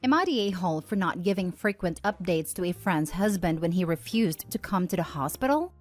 Am I the a-hole for not giving frequent updates to a friend's husband when he refused to come to the hospital?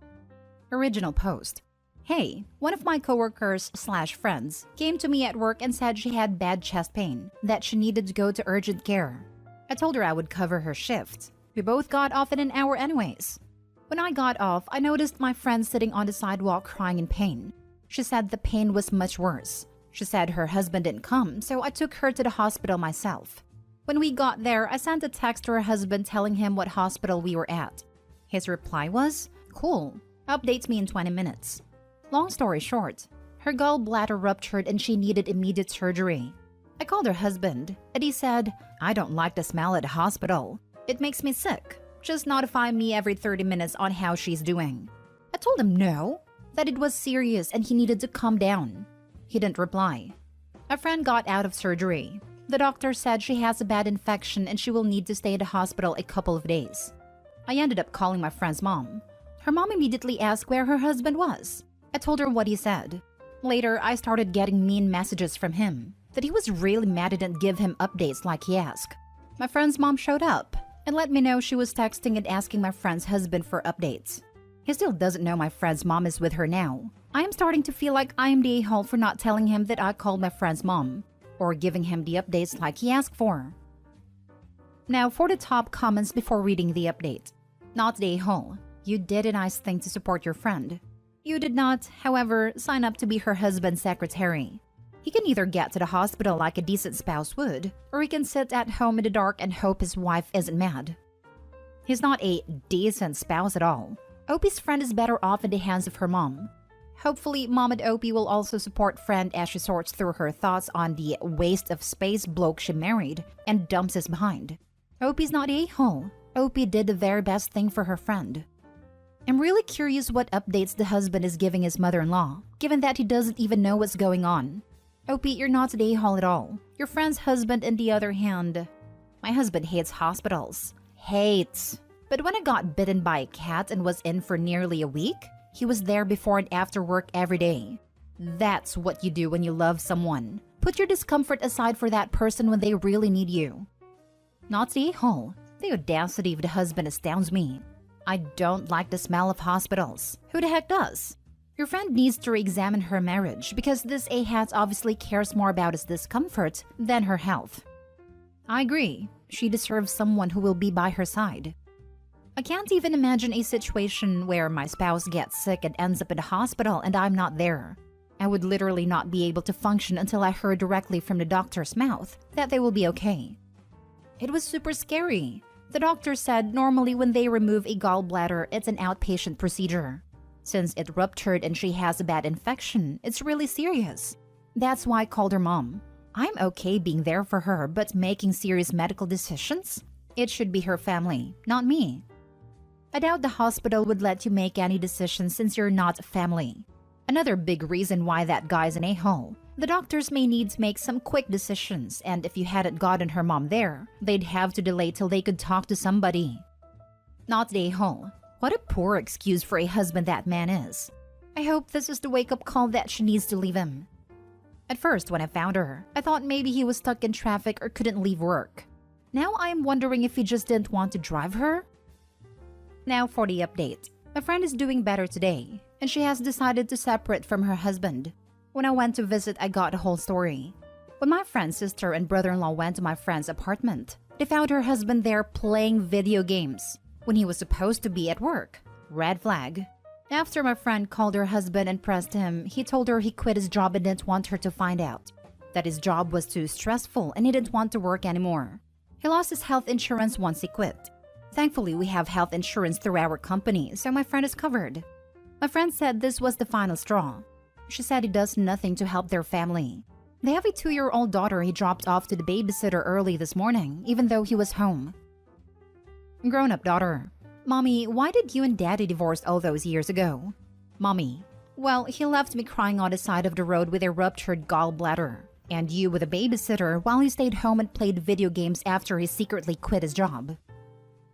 Original post. Hey, one of my coworkers/friends came to me at work and said she had bad chest pain, that she needed to go to urgent care. I told her I would cover her shift. We both got off in an hour anyways. When I got off, I noticed my friend sitting on the sidewalk crying in pain. She said the pain was much worse. She said her husband didn't come, so I took her to the hospital myself. When we got there, I sent a text to her husband telling him what hospital we were at. His reply was, "Cool, updates me in 20 minutes." Long story short, her gallbladder ruptured and she needed immediate surgery. I called her husband, and he said, "I don't like the smell at the hospital. It makes me sick. Just notify me every 30 minutes on how she's doing." I told him no, that it was serious and he needed to calm down. He didn't reply. A friend got out of surgery. The doctor said she has a bad infection and she will need to stay at the hospital a couple of days. I ended up calling my friend's mom. Her mom immediately asked where her husband was. I told her what he said. Later, I started getting mean messages from him, that he was really mad I didn't give him updates like he asked. My friend's mom showed up and let me know she was texting and asking my friend's husband for updates. He still doesn't know my friend's mom is with her now. I am starting to feel like I am the a-hole for not telling him that I called my friend's mom, or giving him the updates like he asked for. Now for the top comments before reading the update. Not the a-hole. You did a nice thing to support your friend. You did not, however, sign up to be her husband's secretary. He can either get to the hospital like a decent spouse would, or he can sit at home in the dark and hope his wife isn't mad. He's not a decent spouse at all. Opie's friend is better off in the hands of her mom. Hopefully, Mom and Opie will also support friend as she sorts through her thoughts on the waste of space bloke she married and dumps us behind. Opie's not a a-hole. Opie did the very best thing for her friend. I'm really curious what updates the husband is giving his mother-in-law, given that he doesn't even know what's going on. Opie, you're not an a-hole at all. Your friend's husband, on the other hand... My husband hates hospitals. Hates. But when I got bitten by a cat and was in for nearly a week, he was there before and after work every day. That's what you do when you love someone. Put your discomfort aside for that person when they really need you. Not the a-hole. The audacity of the husband astounds me. I don't like the smell of hospitals. Who the heck does? Your friend needs to re-examine her marriage because this a-hat obviously cares more about his discomfort than her health. I agree. She deserves someone who will be by her side. I can't even imagine a situation where my spouse gets sick and ends up in the hospital and I'm not there. I would literally not be able to function until I heard directly from the doctor's mouth that they will be okay. It was super scary. The doctor said normally when they remove a gallbladder, it's an outpatient procedure. Since it ruptured and she has a bad infection, it's really serious. That's why I called her mom. I'm okay being there for her, but making serious medical decisions? It should be her family, not me. I doubt the hospital would let you make any decisions since you're not family. Another big reason why that guy's an a-hole. The doctors may need to make some quick decisions, and if you hadn't gotten her mom there, they'd have to delay till they could talk to somebody. Not the a-hole. What a poor excuse for a husband that man is. I hope this is the wake-up call that she needs to leave him. At first, when I found her, I thought maybe he was stuck in traffic or couldn't leave work. Now I am wondering if he just didn't want to drive her? Now for the update. My friend is doing better today, and she has decided to separate from her husband. When I went to visit, I got the whole story. When my friend's sister and brother-in-law went to my friend's apartment, they found her husband there playing video games when he was supposed to be at work. Red flag. After my friend called her husband and pressed him, he told her he quit his job and didn't want her to find out. That his job was too stressful and he didn't want to work anymore. He lost his health insurance once he quit. Thankfully, we have health insurance through our company, so my friend is covered. My friend said this was the final straw. She said he does nothing to help their family. They have a 2-year-old daughter he dropped off to the babysitter early this morning, even though he was home. Grown-up daughter. Mommy, why did you and Daddy divorce all those years ago? Mommy. Well, he left me crying on the side of the road with a ruptured gallbladder. And you with a babysitter while he stayed home and played video games after he secretly quit his job.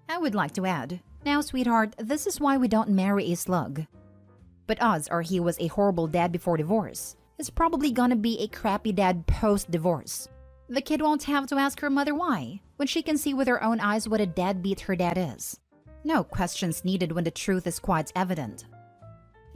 I would like to add, now sweetheart, this is why we don't marry a slug. But odds are he was a horrible dad before divorce. He's probably gonna be a crappy dad post-divorce. The kid won't have to ask her mother why, when she can see with her own eyes what a deadbeat her dad is. No questions needed when the truth is quite evident.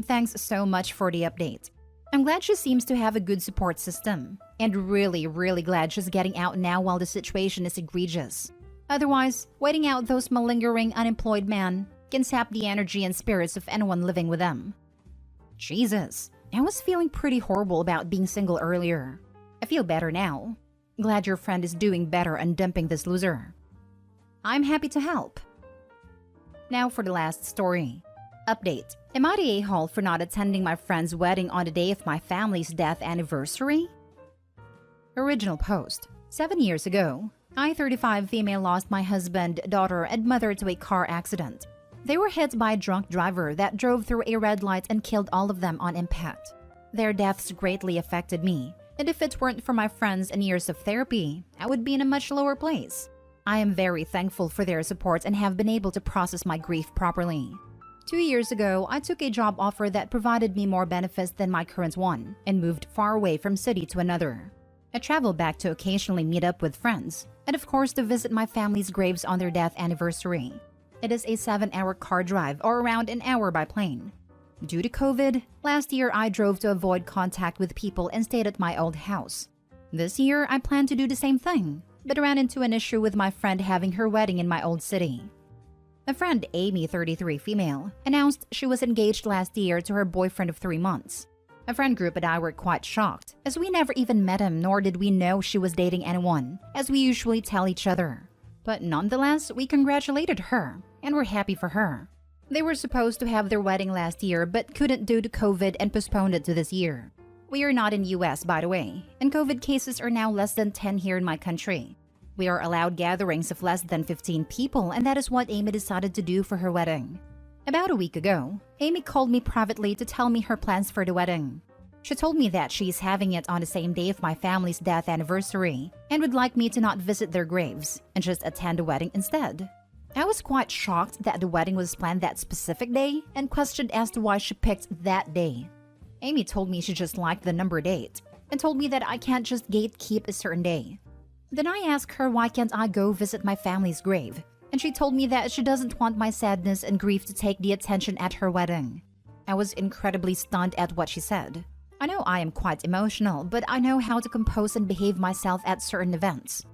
Thanks so much for the update. I'm glad she seems to have a good support system, and really glad she's getting out now while the situation is egregious. Otherwise, waiting out those malingering unemployed men can sap the energy and spirits of anyone living with them. Jesus, I was feeling pretty horrible about being single earlier. I feel better now. Glad your friend is doing better and dumping this loser. I'm happy to help. Now for the last story. Update. Am I the a-hole for not attending my friend's wedding on the day of my family's death anniversary? Original post. 7 years ago, I, 35 female, lost my husband, daughter, and mother to a car accident. They were hit by a drunk driver that drove through a red light and killed all of them on impact. Their deaths greatly affected me, and if it weren't for my friends and years of therapy, I would be in a much lower place. I am very thankful for their support and have been able to process my grief properly. 2 years ago, I took a job offer that provided me more benefits than my current one and moved far away from city to another. I travel back to occasionally meet up with friends, and of course to visit my family's graves on their death anniversary. It is a 7-hour car drive or around an hour by plane. Due to COVID, last year I drove to avoid contact with people and stayed at my old house. This year I plan to do the same thing, but ran into an issue with my friend having her wedding in my old city. A friend, Amy, 33 female, announced she was engaged last year to her boyfriend of 3 months. A friend group and I were quite shocked, as we never even met him nor did we know she was dating anyone, as we usually tell each other. But nonetheless, we congratulated her, and were happy for her. They were supposed to have their wedding last year but couldn't due to COVID and postponed it to this year. We are not in US, by the way, and COVID cases are now less than 10 here in my country. We are allowed gatherings of less than 15 people, and that is what Amy decided to do for her wedding. About a week ago, Amy called me privately to tell me her plans for the wedding. She told me that she is having it on the same day of my family's death anniversary and would like me to not visit their graves and just attend the wedding instead. I was quite shocked that the wedding was planned that specific day and questioned as to why she picked that day. Amy told me she just liked the number date and told me that I can't just gatekeep a certain day. Then I asked her why can't I go visit my family's grave, and she told me that she doesn't want my sadness and grief to take the attention at her wedding. I was incredibly stunned at what she said. I know I am quite emotional, but I know how to compose and behave myself at certain events.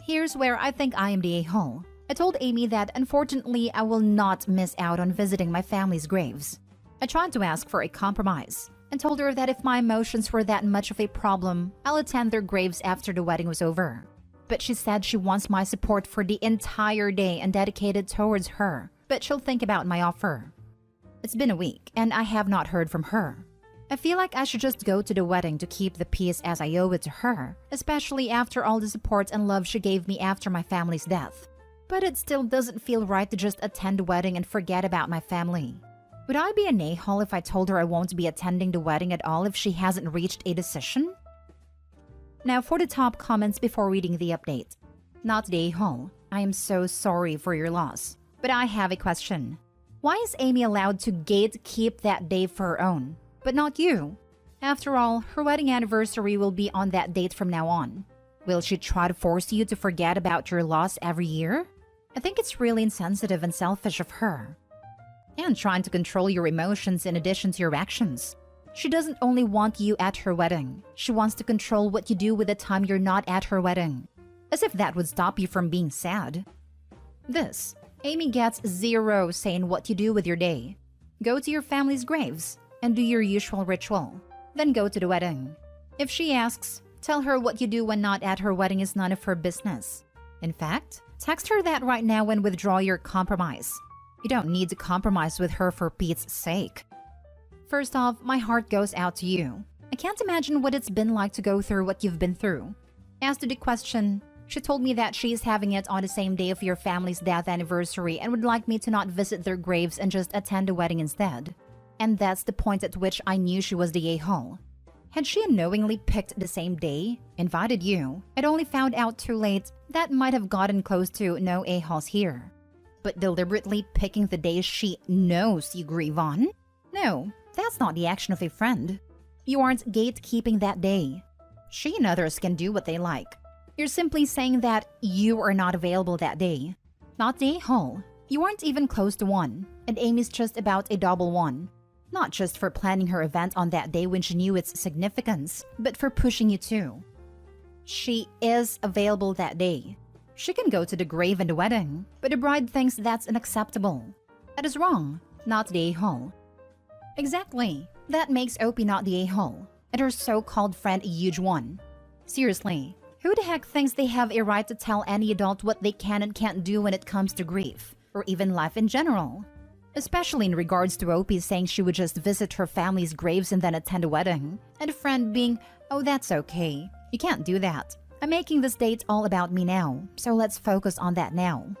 Here's where I think I am the a-hole. I told Amy that unfortunately I will not miss out on visiting my family's graves. I tried to ask for a compromise and told her that if my emotions were that much of a problem, I'll attend their graves after the wedding was over. But she said she wants my support for the entire day and dedicated towards her, but she'll think about my offer. It's been a week and I have not heard from her. I feel like I should just go to the wedding to keep the peace as I owe it to her, especially after all the support and love she gave me after my family's death. But it still doesn't feel right to just attend the wedding and forget about my family. Would I be an a-hole if I told her I won't be attending the wedding at all if she hasn't reached a decision? Now for the top comments before reading the update. Not the a-hole. I am so sorry for your loss. But I have a question. Why is Amy allowed to gatekeep that day for her own, but not you? After all, her wedding anniversary will be on that date from now on. Will she try to force you to forget about your loss every year? I think it's really insensitive and selfish of her. And trying to control your emotions in addition to your actions. She doesn't only want you at her wedding. She wants to control what you do with the time you're not at her wedding. As if that would stop you from being sad. This, Amy gets zero say in what you do with your day. Go to your family's graves and do your usual ritual. Then go to the wedding. If she asks, tell her what you do when not at her wedding is none of her business. In fact, text her that right now and withdraw your compromise. You don't need to compromise with her for Pete's sake. First off, my heart goes out to you. I can't imagine what it's been like to go through what you've been through. As to the question, she told me that she is having it on the same day of your family's death anniversary and would like me to not visit their graves and just attend the wedding instead. And that's the point at which I knew she was the a-hole. Had she unknowingly picked the same day, invited you, and only found out too late, that might have gotten close to no a-holes here. But deliberately picking the day she knows you grieve on? No, that's not the action of a friend. You aren't gatekeeping that day. She and others can do what they like. You're simply saying that you are not available that day. Not the a-hole. You weren't even close to one, and Amy's just about a double one. Not just for planning her event on that day when she knew its significance, but for pushing you too. She is available that day. She can go to the grave and the wedding, but the bride thinks that's unacceptable. That is wrong, not the a-hole. Exactly. That makes Opie not the a-hole, and her so-called friend a huge one. Seriously, who the heck thinks they have a right to tell any adult what they can and can't do when it comes to grief, or even life in general? Especially in regards to Opie saying she would just visit her family's graves and then attend a wedding, and a friend being, oh, that's okay. You can't do that. I'm making this date all about me now, so let's focus on that now.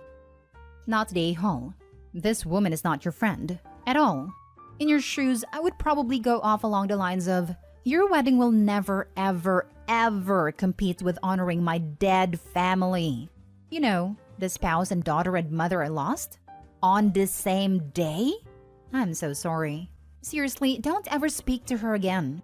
Not the a-hole. This woman is not your friend. At all. In your shoes, I would probably go off along the lines of, your wedding will never, ever, ever compete with honoring my dead family. You know, the spouse and daughter and mother I lost? On the same day? I'm so sorry. Seriously, don't ever speak to her again.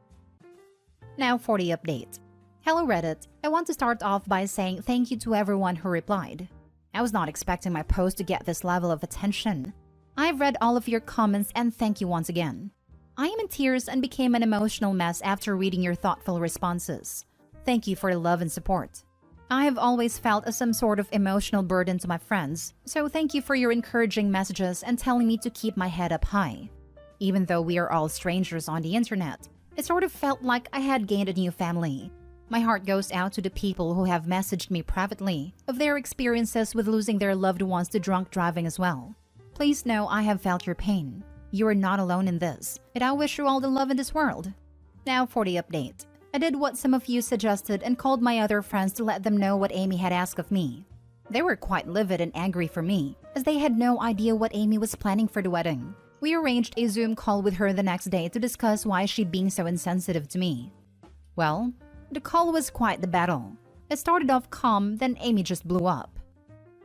Now for the update. Hello Reddit, I want to start off by saying thank you to everyone who replied. I was not expecting my post to get this level of attention. I've read all of your comments and thank you once again. I am in tears and became an emotional mess after reading your thoughtful responses. Thank you for the love and support. I have always felt some sort of emotional burden to my friends, so thank you for your encouraging messages and telling me to keep my head up high. Even though we are all strangers on the internet, it sort of felt like I had gained a new family. My heart goes out to the people who have messaged me privately of their experiences with losing their loved ones to drunk driving as well. Please know I have felt your pain. You are not alone in this, and I wish you all the love in this world. Now for the update. I did what some of you suggested and called my other friends to let them know what Amy had asked of me. They were quite livid and angry for me, as they had no idea what Amy was planning for the wedding. We arranged a Zoom call with her the next day to discuss why she'd being so insensitive to me. Well, the call was quite the battle. It started off calm, then Amy just blew up.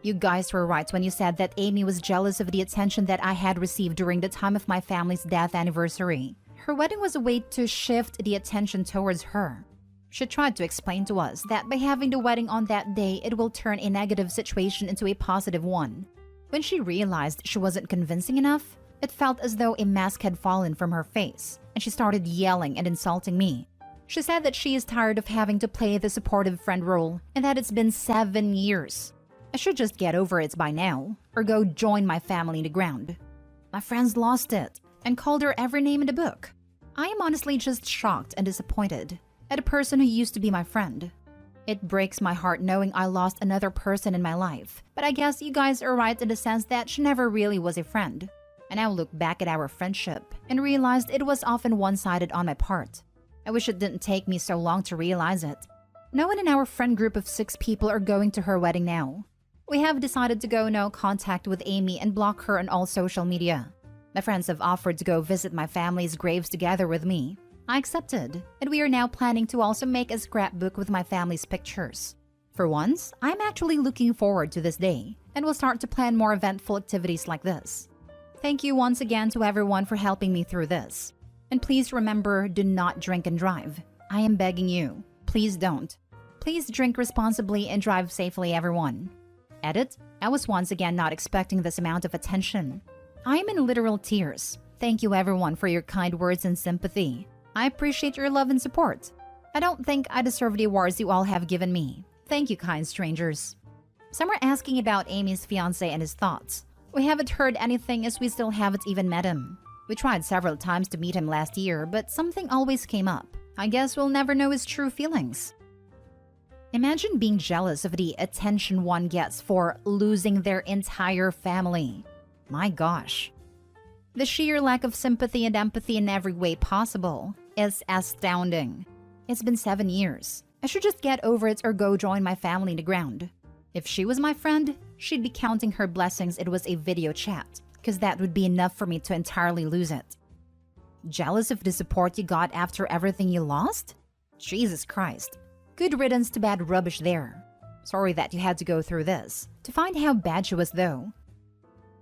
You guys were right when you said that Amy was jealous of the attention that I had received during the time of my family's death anniversary. Her wedding was a way to shift the attention towards her. She tried to explain to us that by having the wedding on that day, it will turn a negative situation into a positive one. When she realized she wasn't convincing enough, it felt as though a mask had fallen from her face, and she started yelling and insulting me. She said that she is tired of having to play the supportive friend role and that it's been 7 years. I should just get over it by now, or go join my family in the ground. My friends lost it and called her every name in the book. I am honestly just shocked and disappointed at a person who used to be my friend. It breaks my heart knowing I lost another person in my life, but I guess you guys are right in the sense that she never really was a friend. I now look back at our friendship and realized it was often one-sided on my part. I wish it didn't take me so long to realize it. No one in our friend group of 6 people are going to her wedding now. We have decided to go no contact with Amy and block her on all social media. My friends have offered to go visit my family's graves together with me. I accepted, and we are now planning to also make a scrapbook with my family's pictures. For once, I'm actually looking forward to this day, and will start to plan more eventful activities like this. Thank you once again to everyone for helping me through this. And please remember, do not drink and drive. I am begging you. Please don't. Please drink responsibly and drive safely, everyone. Edit, I was once again not expecting this amount of attention. I am in literal tears. Thank you everyone for your kind words and sympathy. I appreciate your love and support. I don't think I deserve the awards you all have given me. Thank you, kind strangers. Some are asking about Amy's fiancé and his thoughts. We haven't heard anything as we still haven't even met him. We tried several times to meet him last year, but something always came up. I guess we'll never know his true feelings. Imagine being jealous of the attention one gets for losing their entire family. My gosh. The sheer lack of sympathy and empathy in every way possible is astounding. It's been 7 years. I should just get over it or go join my family in the ground. If she was my friend, she'd be counting her blessings it was a video chat, because that would be enough for me to entirely lose it. Jealous of the support you got after everything you lost? Jesus Christ. Good riddance to bad rubbish there. Sorry that you had to go through this. To find how bad she was though.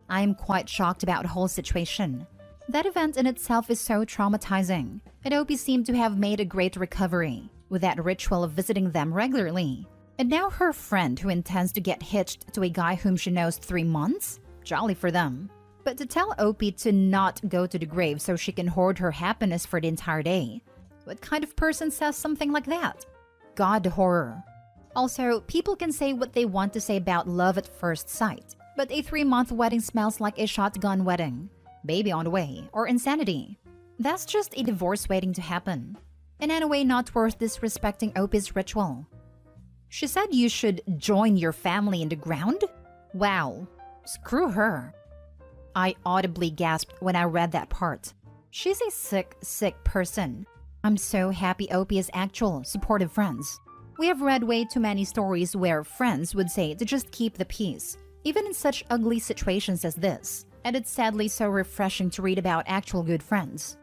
I am quite shocked about the whole situation. That event in itself is so traumatizing. And Opie seemed to have made a great recovery, with that ritual of visiting them regularly. And now her friend who intends to get hitched to a guy whom she knows 3 months? Jolly for them. But to tell Opie to not go to the grave so she can hoard her happiness for the entire day. What kind of person says something like that? God horror. Also, people can say what they want to say about love at first sight, but a 3-month wedding smells like a shotgun wedding, baby on the way, or insanity. That's just a divorce waiting to happen. And anyway, not worth disrespecting Opie's ritual. She said you should join your family in the ground? Wow. Screw her. I audibly gasped when I read that part. She's a sick person. I'm so happy Opie has actual, supportive friends. We have read way too many stories where friends would say to just keep the peace, even in such ugly situations as this. And it's sadly so refreshing to read about actual good friends.